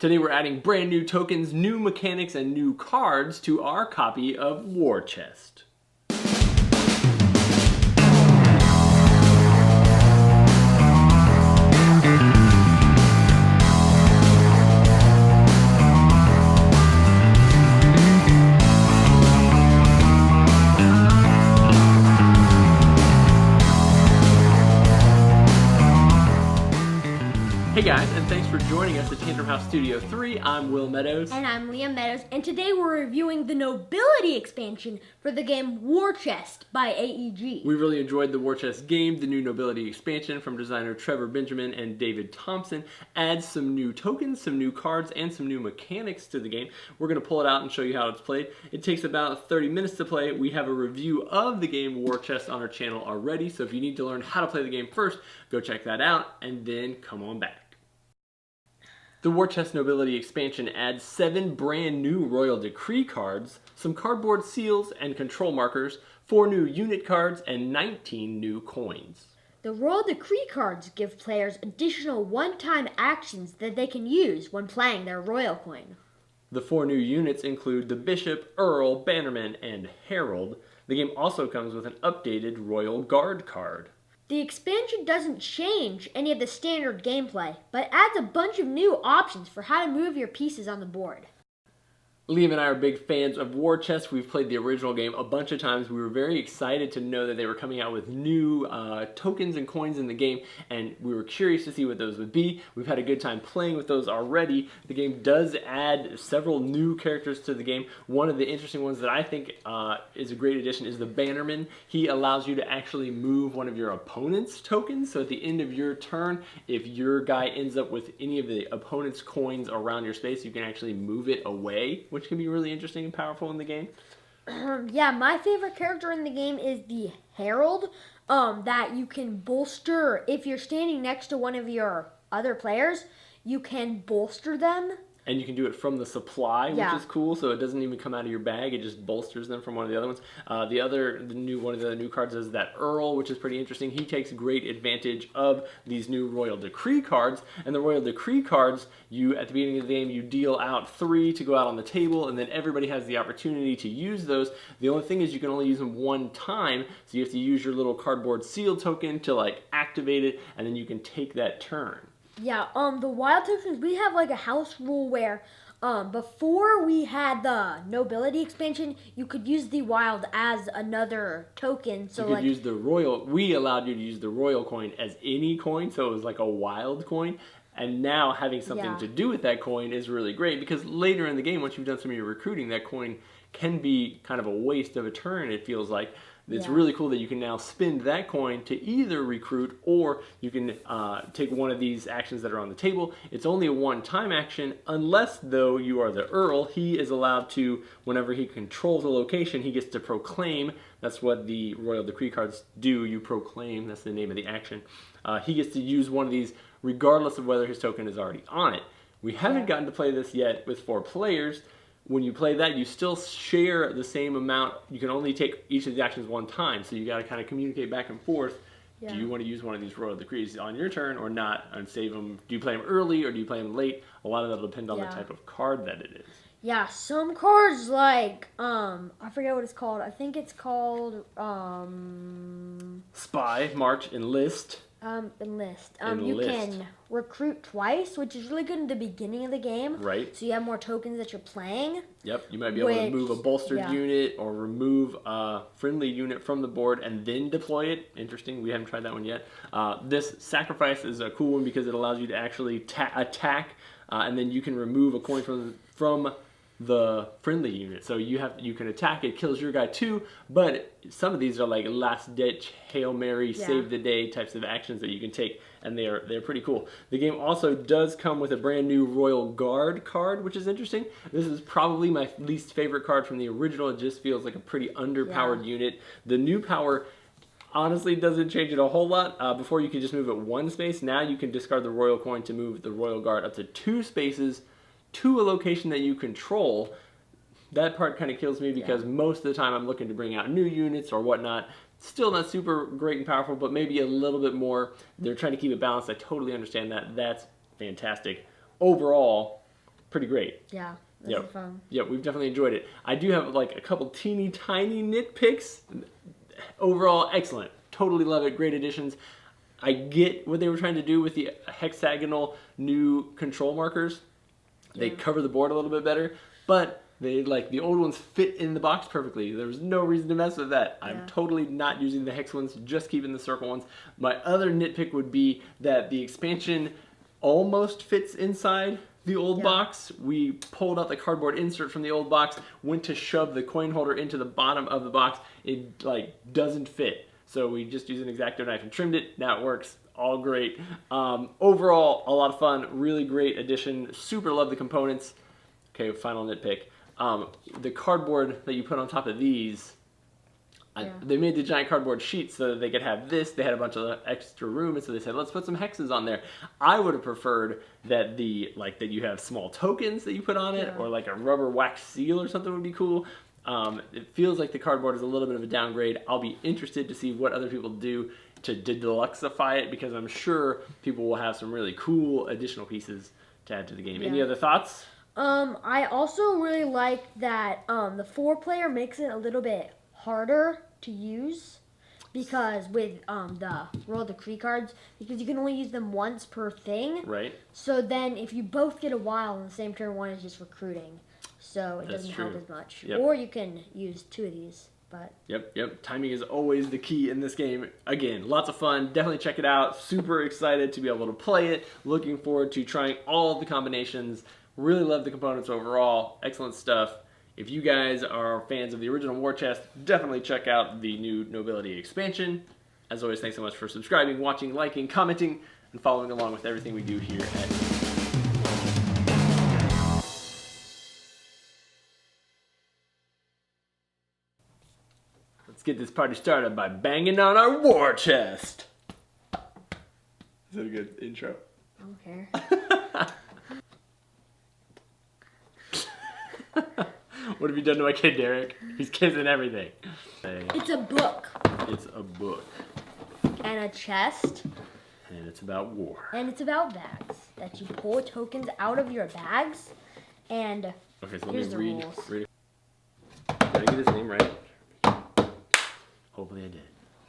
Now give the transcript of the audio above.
Today we're adding brand new tokens, new mechanics, and new cards to our copy of War Chest. Hey guys, and thanks for joining us at Tantrum House Studio 3. I'm Will Meadows. And I'm Liam Meadows, and today we're reviewing the Nobility expansion for the game War Chest by AEG. We really enjoyed the War Chest game. The new Nobility expansion from designer Trevor Benjamin and David Thompson adds some new tokens, some new cards, and some new mechanics to the game. We're going to pull it out and show you how it's played. It takes about 30 minutes to play. We have a review of the game War Chest on our channel already, so if you need to learn how to play the game first, go check that out, and then come on back. The War Chest Nobility expansion adds 7 brand new Royal Decree cards, some cardboard seals and control markers, 4 new unit cards, and 19 new coins. The Royal Decree cards give players additional one-time actions that they can use when playing their Royal coin. The 4 new units include the Bishop, Earl, Bannermen, and Herald. The game also comes with an updated Royal Guard card. The expansion doesn't change any of the standard gameplay, but adds a bunch of new options for how to move your pieces on the board. Liam and I are big fans of War Chest. We've played the original game a bunch of times. We were very excited to know that they were coming out with new tokens and coins in the game, and we were curious to see what those would be. We've had a good time playing with those already. The game does add several new characters to the game. One of the interesting ones that I think is a great addition is the Bannerman. He allows you to actually move one of your opponent's tokens. So at the end of your turn, if your guy ends up with any of the opponent's coins around your space, you can actually move it away, which can be really interesting and powerful in the game. Yeah, my favorite character in the game is the Herald, that you can bolster. If you're standing next to one of your other players, you can bolster them. And you can do it from the supply, which is cool, so it doesn't even come out of your bag, it just bolsters them from one of the other ones. One of the other new cards is that Earl, which is pretty interesting. He takes great advantage of these new Royal Decree cards, and the Royal Decree cards, at the beginning of the game, you deal out 3 to go out on the table, and then everybody has the opportunity to use those. The only thing is you can only use them one time, so you have to use your little cardboard seal token to activate it, and then you can take that turn. Yeah, the wild tokens, we have a house rule where before we had the Nobility expansion, you could use the wild as another token. So you could use the royal, we allowed you to use the royal coin as any coin, so it was like a wild coin. And now having something to do with that coin is really great, because later in the game, once you've done some of your recruiting, that coin can be kind of a waste of a turn, it feels like. It's really cool that you can now spend that coin to either recruit, or you can take one of these actions that are on the table. It's only a one-time action, unless, though, you are the Earl. He is allowed to, whenever he controls a location, he gets to proclaim. That's what the Royal Decree cards do. You proclaim. That's the name of the action. He gets to use one of these regardless of whether his token is already on it. We haven't gotten to play this yet with 4 players. When you play that, you still share the same amount. You can only take each of the actions one time, so you got to kind of communicate back and forth. Do you want to use one of these Royal Decrees on your turn or not, and save them? Do you play them early or do you play them late? A lot of that will depend on the type of card that it is. Yeah, some cards I forget what it's called. I think it's called Spy, March, Enlist. Enlist. You can recruit twice, which is really good in the beginning of the game. Right. So you have more tokens that you're playing. Yep. You might be able to move a bolstered unit or remove a friendly unit from the board and then deploy it. Interesting. We haven't tried that one yet. This sacrifice is a cool one because it allows you to actually attack, and then you can remove a coin from the friendly unit. So you can attack, it kills your guy too, but some of these are like last ditch, Hail Mary, save the day types of actions that you can take, and they're pretty cool. The game also does come with a brand new Royal Guard card, which is interesting. This is probably my least favorite card from the original. It just feels like a pretty underpowered unit. The new power honestly doesn't change it a whole lot. Before you could just move it 1 space. Now you can discard the Royal coin to move the Royal Guard up to 2 spaces to a location that you control. That part kind of kills me because most of the time I'm looking to bring out new units or whatnot. Still not super great and powerful, but maybe a little bit more. They're trying to keep it balanced. I totally understand that. That's fantastic. Overall, pretty great. Yeah, this is fun. Yeah, we've definitely enjoyed it. I do have like a couple teeny tiny nitpicks. Overall, excellent. Totally love it. Great additions. I get what they were trying to do with the hexagonal new control markers. They cover the board a little bit better, but they like the old ones fit in the box perfectly. There was no reason to mess with that. I'm totally not using the hex ones, just keeping the circle ones. My other nitpick would be that the expansion almost fits inside the old box. We pulled out the cardboard insert from the old box, went to shove the coin holder into the bottom of the box. It like doesn't fit. So we just used an X-Acto knife and trimmed it. Now it works. All great. Overall, a lot of fun. Really great addition. Super love the components. Okay, final nitpick. The cardboard that you put on top of these, they made the giant cardboard sheets so that they could have this. They had a bunch of extra room, and so they said, let's put some hexes on there. I would have preferred that that you have small tokens that you put on it, or like a rubber wax seal or something would be cool. It feels like the cardboard is a little bit of a downgrade. I'll be interested to see what other people do to deluxify it, because I'm sure people will have some really cool additional pieces to add to the game. Any other thoughts? I also really like that the 4-player makes it a little bit harder to use, because with the roll decree cards, because you can only use them once per thing. Right. So then if you both get a wild on the same turn, one is just recruiting. So it doesn't help as much. Or you can use 2 of these. But Yep. Timing is always the key in this game. Again, lots of fun. Definitely check it out. Super excited to be able to play it. Looking forward to trying all of the combinations. Really love the components overall. Excellent stuff. If you guys are fans of the original War Chest, definitely check out the new Nobility expansion. As always, thanks so much for subscribing, watching, liking, commenting, and following along with everything we do here at Let's get this party started by banging on our war chest. Is that a good intro? I don't care. What have you done to my kid, Derek? He's kissing everything. It's a book. It's a book. And a chest. And it's about war. And it's about bags. That you pull tokens out of your bags. And okay, so here's let me the rules. read. Did I get his name right?